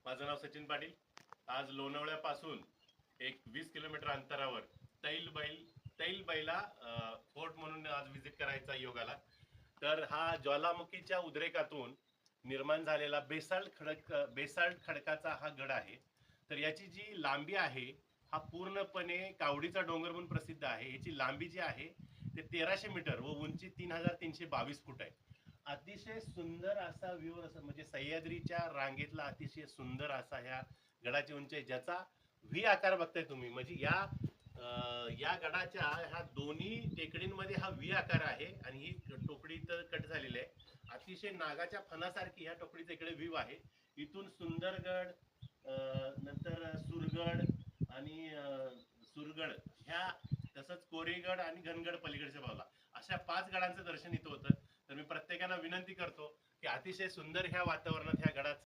माझं नाव सचिन पाटील. आज लोणावळ्यापासून एक 20 किलोमीटर अंतरावर तैलबैला फोर्ट म्हणून आज व्हिजिट करायचा योग आला. तर हा ज्वालामुखीच्या उद्रेकातून निर्माण झालेला बेसाल्ट खडकाचा हा गड आहे. तर याची जी लांबी आहे हा पूर्णपणे कावडीचा डोंगर म्हणून प्रसिद्ध आहे. याची लांबी जी आहे ते 1300 मीटर व उंची 3322 फूट आहे. अतिशय सुंदर असा व्ह्यू, असं म्हणजे सह्याद्रीच्या रांगेतला अतिशय सुंदर असा ह्या गडाची उंची आहे, ज्याचा व्ही आकार बघताय तुम्ही. म्हणजे या गडाच्या ह्या दोन्ही टेकडींमध्ये हा व्ही आकार आहे आणि ही टोकडी तर कट झालेली आहे. अतिशय नागाच्या फणासारखी ह्या टोकडीचा इकडे व्ह्यू आहे. इथून सुंदरगड, नंतर सुरगड ह्या, तसंच कोरेगड आणि घनगड पलीकडच्या बाजूला, अशा 5 गडांचं दर्शन इथं होतं. तर मी प्रत्येकाला विनंती करतो की अतिशय सुंदर ह्या वातावरणात ह्या गडाचं